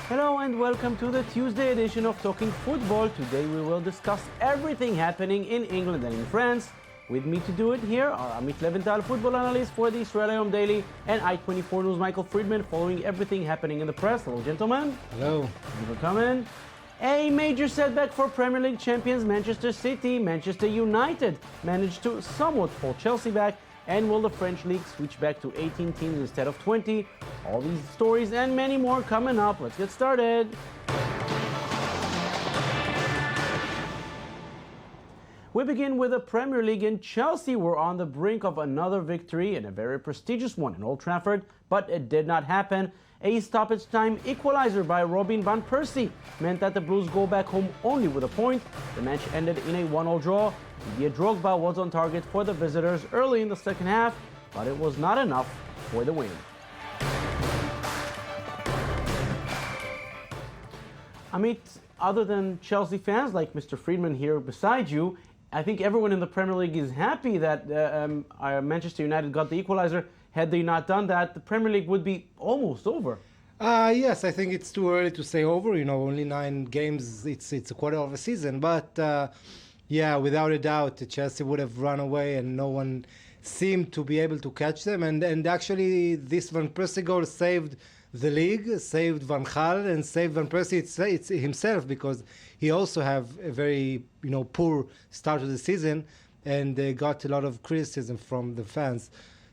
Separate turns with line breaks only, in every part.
Hello and welcome to the Tuesday edition of Talking Football. Today we will discuss everything happening in England and in France. With me to do it here are Amit Leventhal, football analyst for the Israeli Home Daily, and I24 News Michael Friedman, following everything happening in the press. Hello, gentlemen.
Hello.
Thank you for coming. A major setback for Premier League champions Manchester City. Manchester United managed to somewhat pull Chelsea back. And will the French league switch back to 18 teams instead of 20? All these stories and many more coming up. Let's get started. We begin with the Premier League, and Chelsea were on the brink of another victory, and a very prestigious one in Old Trafford, but it did not happen. A stoppage time equalizer by Robin van Persie meant that the Blues go back home only with a point. The match ended in a 1-1 draw. Didier Drogba was on target for the visitors early in the second half, but it was not enough for the win. Amit, other than Chelsea fans like Mr. Friedman here beside you, I think everyone in the Premier League is happy that Manchester United got the equalizer. Had they not done that, the Premier League would be almost over.
Yes, I think it's too early to say over. You know, only 9 games, it's a quarter of a season. But yeah, without a doubt, Chelsea would have run away and no one seemed to be able to catch them. And actually, this Van Persie goal saved the league, saved Van Gaal, and saved Van Persie it's himself, because he also have a very poor start to the season and got a lot of criticism from the fans.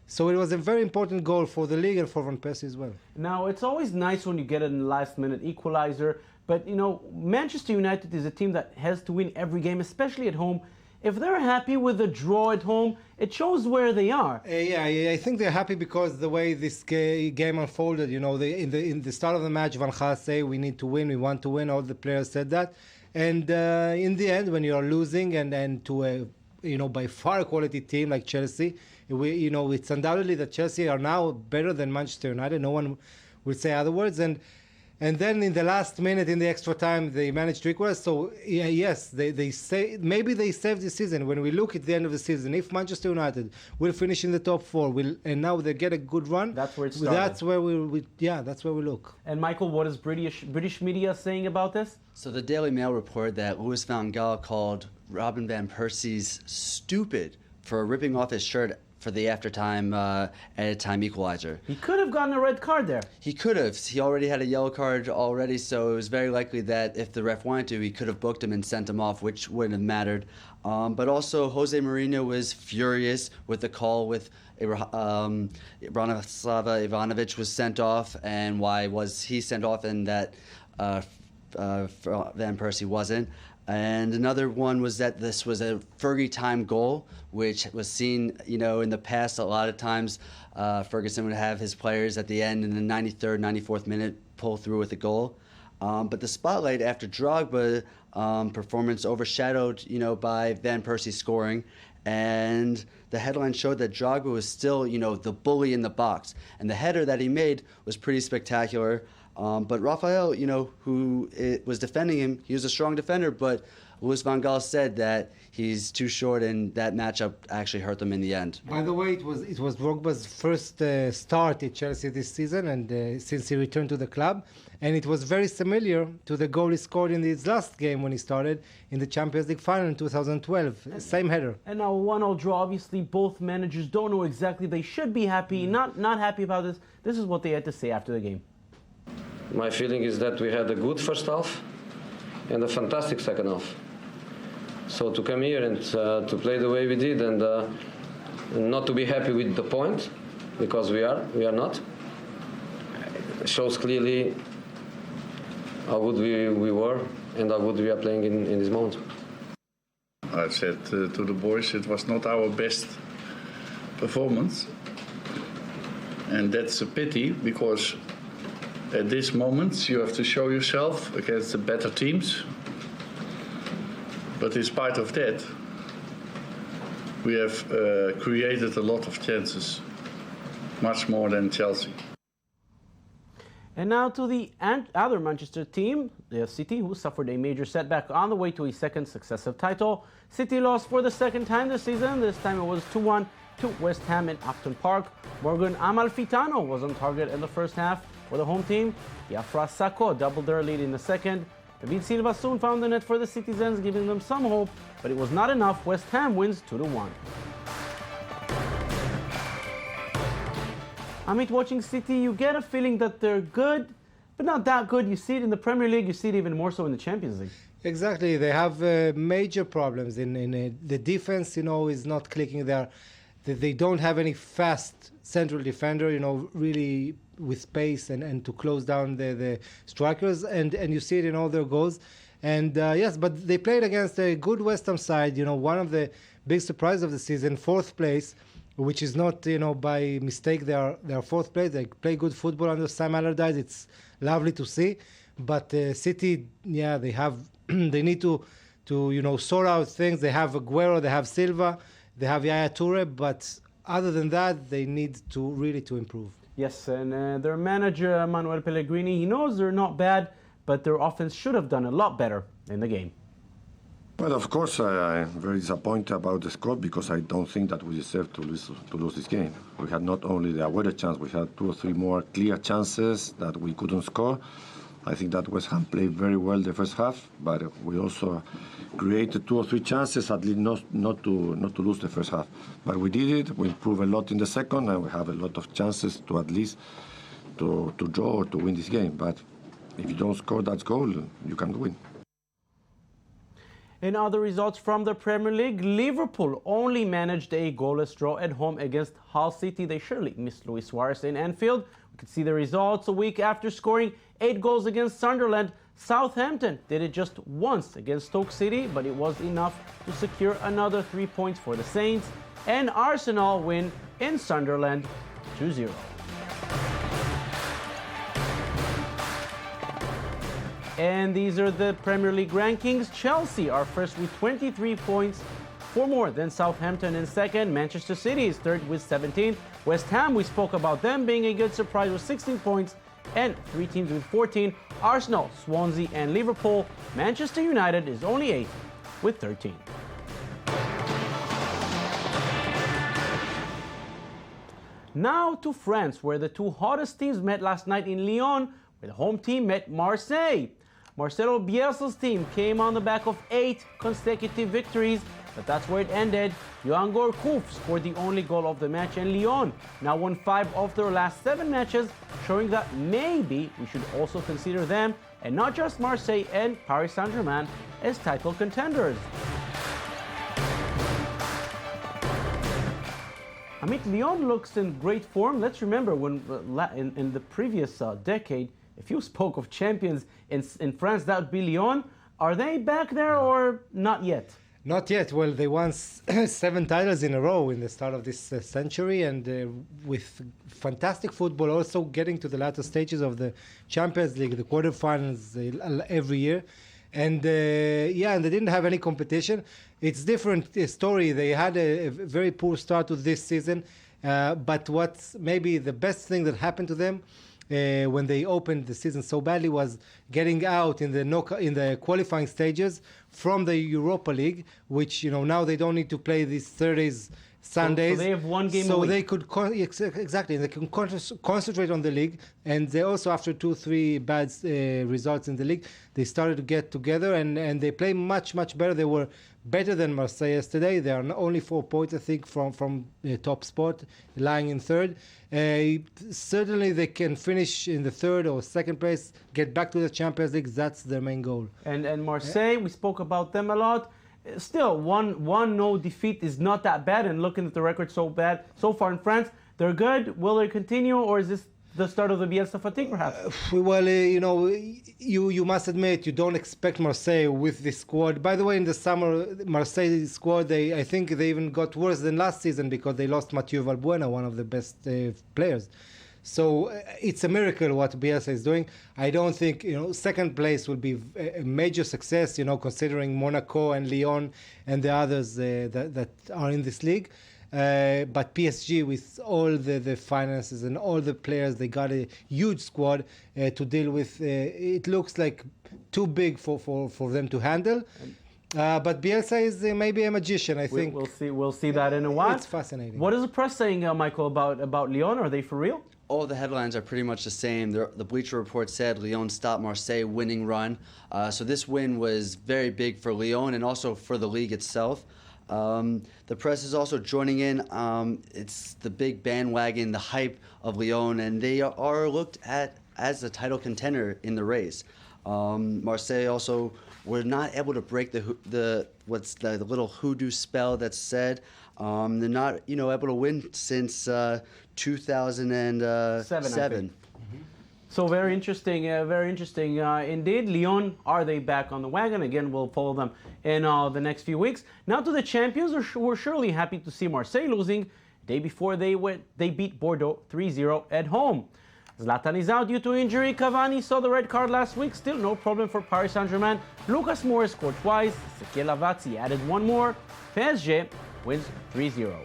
So it was a very important goal for the league and for Van Persie as well.
Now, it's always nice when you get a last-minute equalizer, but Manchester United is a team that has to win every game, especially at home. If they're happy with the draw at home, it shows where they are.
Yeah, I think they're happy because the way this game unfolded, in the start of the match, Van Gaal say we need to win, we want to win. All the players said that, and in the end, when you are losing and to a by far a quality team like Chelsea, it's undoubtedly that Chelsea are now better than Manchester United. No one will say otherwise. And then in the last minute, in the extra time, they managed to equalize. So yes, they say maybe they saved the season. When we look at the end of the season, if Manchester United will finish in the top 4, and now they get a good run,
that's where it started.
That's where that's where we look.
And Michael, what is British media saying about this?
So the Daily Mail reported that Louis van Gaal called Robin van Persie's stupid for ripping off his shirt for the after-time added time equalizer.
He could have gotten a red card there.
He could have. He already had a yellow card already, so it was very likely that if the ref wanted to, he could have booked him and sent him off, which wouldn't have mattered. But also, Jose Mourinho was furious with the call with Branislava Ivanovic was sent off, and why was he sent off and that Van Persie wasn't. And another one was that this was a Fergie time goal, which was seen, in the past a lot of times. Ferguson would have his players at the end in the 93rd, 94th minute pull through with a goal. But the spotlight after Drogba performance overshadowed, by Van Persie scoring. And the headline showed that Drogba was still, the bully in the box. And the header that he made was pretty spectacular. But Raphael, who was defending him, he was a strong defender, but Louis van Gaal said that he's too short, and that matchup actually hurt them in the end.
By the way, it was Drogba's first start at Chelsea this season, and since he returned to the club, and it was very similar to the goal he scored in his last game when he started in the Champions League final in 2012. Same header.
And now 1-0 draw. Obviously, both managers don't know exactly. They should be happy, not happy about this. This is what they had to say after the game.
My feeling is that we had a good first half and a fantastic second half. So to come here and to play the way we did and not to be happy with the point, because we are not, shows clearly how good we were and how good we are playing in this moment.
I said to the boys it was not our best performance, and that's a pity, because at this moment you have to show yourself against the better teams. But in spite of that, we have created a lot of chances, much more than Chelsea.
And now to the other Manchester team, the City, who suffered a major setback on the way to a second successive title. City lost for the second time this season. This time it was 2-1 to West Ham in Upton Park. Morgan Amalfitano was on target in the first half for the home team. Jaffa Port doubled their lead in the second. David Silva soon found the net for the citizens, giving them some hope, but it was not enough. West Ham wins 2-1. Amit, watching City, you get a feeling that they're good, but not that good. You see it in the Premier League, you see it even more so in the Champions League.
Exactly, they have major problems in the defense. Is not clicking there. They don't have any fast central defender. Really with pace and to close down the strikers, and you see it in all their goals. And yes, but they played against a good West Ham side. One of the big surprises of the season, fourth place, which is not by mistake. They are fourth place. They play good football under Sam Allardyce. It's lovely to see. But City, they have they need to sort out things. They have Aguero, they have Silva, they have Yaya Toure, but other than that, they need to really improve.
Yes, and their manager, Manuel Pellegrini, he knows they're not bad, but their offense should have done a lot better in the game.
Well, of course, I'm very disappointed about the score because I don't think that we deserve to lose this game. We had not only the Aguero chance, we had 2 or 3 more clear chances that we couldn't score. I think that West Ham played very well the first half, but we also created 2 or 3 chances, at least not to lose the first half. But we did it. We improved a lot in the second, and we have a lot of chances to at least to draw or to win this game. But if you don't score that goal, you can't win.
In other results from the Premier League, Liverpool only managed a goalless draw at home against Hull City. They surely missed Luis Suarez in Anfield. We could see the results a week after scoring 8 goals against Sunderland. Southampton did it just once against Stoke City, but it was enough to secure another 3 points for the Saints. And Arsenal win in Sunderland 2-0. And these are the Premier League rankings. Chelsea are first with 23 points, 4 more than Southampton in second. Manchester City is third with 17. West Ham, we spoke about them being a good surprise with 16 points, and 3 teams with 14. Arsenal, Swansea, and Liverpool. Manchester United is only 8th with 13. Now to France, where the 2 hottest teams met last night in Lyon, where the home team met Marseille. Marcelo Bielsa's team came on the back of 8 consecutive victories, but that's where it ended. Yohan Gourcuff scored the only goal of the match, and Lyon now won 5 of their last 7 matches, showing that maybe we should also consider them, and not just Marseille and Paris Saint-Germain, as title contenders. Amit, Lyon looks in great form. Let's remember when in the previous decade, if you spoke of champions in France, that would be Lyon. Are they back there or not yet?
Not yet. Well, they won 7 titles in a row in the start of this century, and with fantastic football, also getting to the latter stages of the Champions League, the quarterfinals every year. And and they didn't have any competition. It's different story. They had a very poor start to this season, but what's maybe the best thing that happened to them when they opened the season so badly was getting out in the qualifying stages from the Europa League, which now they don't need to play these Thursdays, Sundays.
So they have 1 game a
so
week.
they could exactly they can concentrate on the league, and they also, after 2-3 bad results in the league, they started to get together and they play much better. They were better than Marseille yesterday. They are only 4 points, I think, from the top spot, lying in third. Certainly they can finish in the third or second place, get back to the Champions League. That's their main goal.
And Marseille, we spoke about them a lot. Still, one no defeat is not that bad, and looking at the record so far in France, they're good. Will they continue, or is this the start of the Bielsa fatigue, perhaps?
Well, you must admit you don't expect Marseille with this squad. By the way, in the summer, Marseille squad, I think they even got worse than last season because they lost Mathieu Valbuena, one of the best players. So it's a miracle what Bielsa is doing. I don't think second place will be a major success. Considering Monaco and Lyon and the others that are in this league. But PSG, with all the finances and all the players, they got a huge squad to deal with. It looks like too big for them to handle. But Bielsa is maybe a magician, I think.
We'll see that in a while.
It's fascinating.
What is the press saying, Michael, about Lyon? Are they for real?
All the headlines are pretty much the same. The Bleacher Report said Lyon stopped Marseille winning run. So this win was very big for Lyon and also for the league itself. The press is also joining in. It's the big bandwagon, the hype of Lyon, and they are looked at as the title contender in the race. Marseille also were not able to break the little hoodoo spell that's said. They're not able to win since 2007.
So very interesting indeed. Lyon, are they back on the wagon? Again, we'll follow them in the next few weeks. Now to the champions, we're surely happy to see Marseille losing. Day before they beat Bordeaux 3-0 at home. Zlatan is out due to injury. Cavani saw the red card last week. Still no problem for Paris Saint-Germain. Lucas Moura scored twice. Ezequiel Lavazzi added one more. PSG wins 3-0.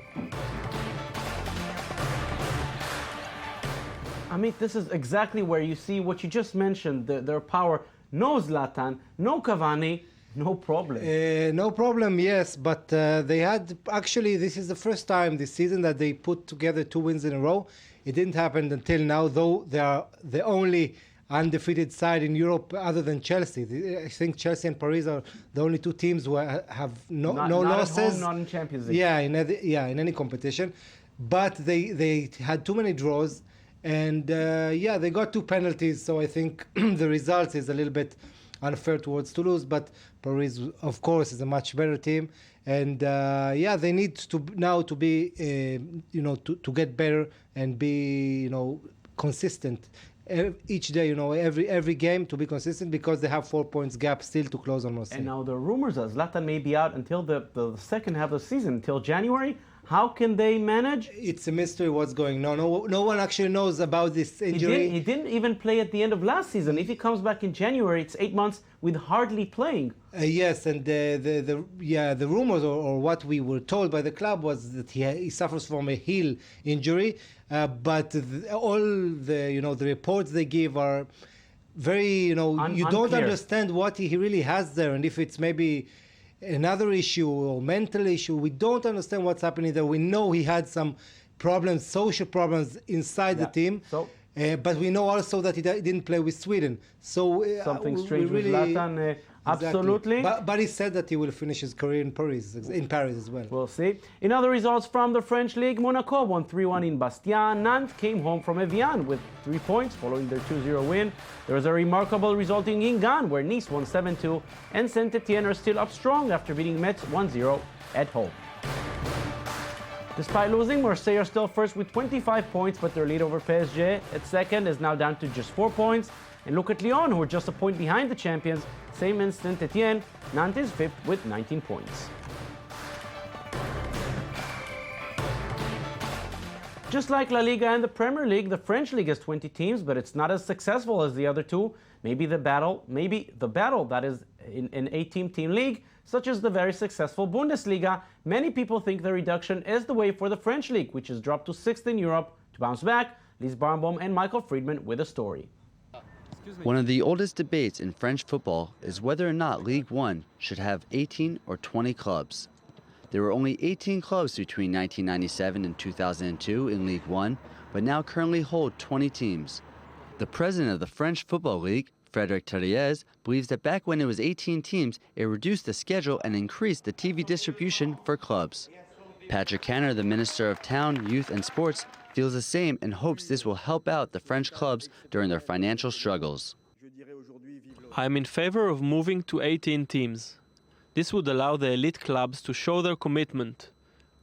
Amit, this is exactly where you see what you just mentioned, their power. No Zlatan, no Cavani, no problem.
No problem, yes, but they had, actually, this is the first time this season that they put together 2 wins in a row. It didn't happen until now, though they are the only undefeated side in Europe other than Chelsea. I think Chelsea and Paris are the only 2 teams who have no losses.
At home, not in Champions League.
Yeah, in any competition. But they had too many draws. And they got 2 penalties, so I think the result is a little bit unfair towards Toulouse. But Paris, of course, is a much better team, and they need to now to be, to get better and be, consistent each day. Every game to be consistent because they have 4 points gap still to close on Marseille.
And now the rumors are Zlatan may be out until the second half of the season, until January. How can they manage?
It's a mystery what's going on. No one actually knows about this injury.
He didn't even play at the end of last season. If he comes back in January, it's 8 months with hardly playing.
Yes, and the rumors or what we were told by the club was that he suffers from a heel injury. But all the reports they give are very you don't understand what he really has there, and if it's maybe another issue or mental issue. We don't understand what's happening there. We know he had some problems, social problems inside the team.
So,
but we know also that he didn't play with Sweden. So
something strange with Zlatan. Absolutely.
But he said that he will finish his career in Paris as well.
We'll see. In other results from the French League, Monaco won 3-1 in Bastia. Nantes came home from Evian with 3 points following their 2-0 win. There was a remarkable result in Guingamp where Nice won 7-2 and Saint-Etienne are still up strong after beating Metz 1-0 at home. Despite losing, Marseille are still first with 25 points, but their lead over PSG at second is now down to just 4 points. And look at Lyon, who are just a point behind the champions. Same as Saint-Etienne. Nantes is fifth with 19 points. Just like La Liga and the Premier League, the French League has 20 teams, but it's not as successful as the other two. Maybe the battle that is in an 8-team league, such as the very successful Bundesliga. Many people think the reduction is the way for the French League, which has dropped to 6th in Europe, to bounce back. Lise Barnbaum and Michael Friedman with a story.
One of the oldest debates in French football is whether or not Ligue 1 should have 18 or 20 clubs. There were only 18 clubs between 1997 and 2002 in Ligue 1, but now currently hold 20 teams. The president of the French Football League, Frédéric Thiriez, believes that back when it was 18 teams, it reduced the schedule and increased the TV distribution for clubs. Patrick Canner, the Minister of Town, Youth and Sports, feels the same and hopes this will help out the French clubs during their financial struggles.
I am in favor of moving to 18 teams. This would allow the elite clubs to show their commitment.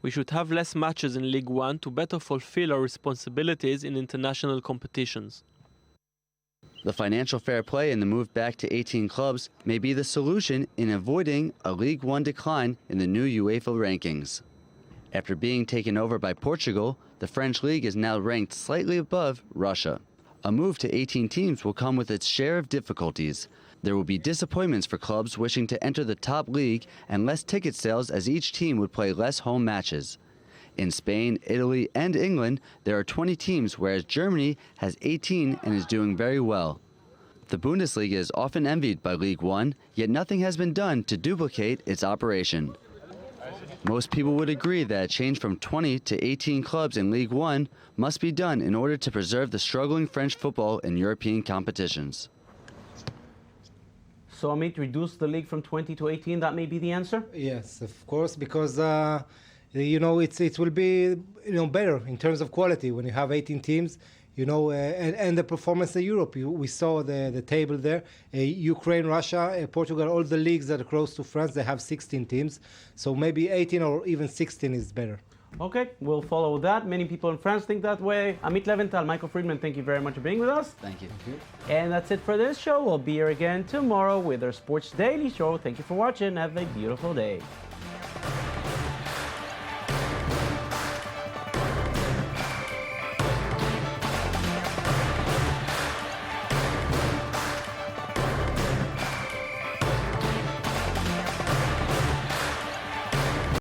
We should have less matches in Ligue 1 to better fulfill our responsibilities in international competitions.
The financial fair play and the move back to 18 clubs may be the solution in avoiding a Ligue 1 decline in the new UEFA rankings. After being taken over by Portugal, the French League is now ranked slightly above Russia. A move to 18 teams will come with its share of difficulties. There will be disappointments for clubs wishing to enter the top league and less ticket sales as each team would play less home matches. In Spain, Italy, and England, there are 20 teams, whereas Germany has 18 and is doing very well. The Bundesliga is often envied by League One, yet nothing has been done to duplicate its operation. Most people would agree that a change from 20 to 18 clubs in League One must be done in order to preserve the struggling French football in European competitions.
So, Amit, reduce the league from 20 to 18, that may be the answer?
Yes, of course, because it will be better in terms of quality when you have 18 teams. And the performance in Europe. We saw the table there. Ukraine, Russia, Portugal, all the leagues that are close to France, they have 16 teams. So maybe 18 or even 16 is better.
Okay, we'll follow that. Many people in France think that way. Amit Leventhal, Michael Friedman, thank you very much for being with us.
Thank you.
And that's it for this show. We'll be here again tomorrow with our Sports Daily Show. Thank you for watching. Have a beautiful day.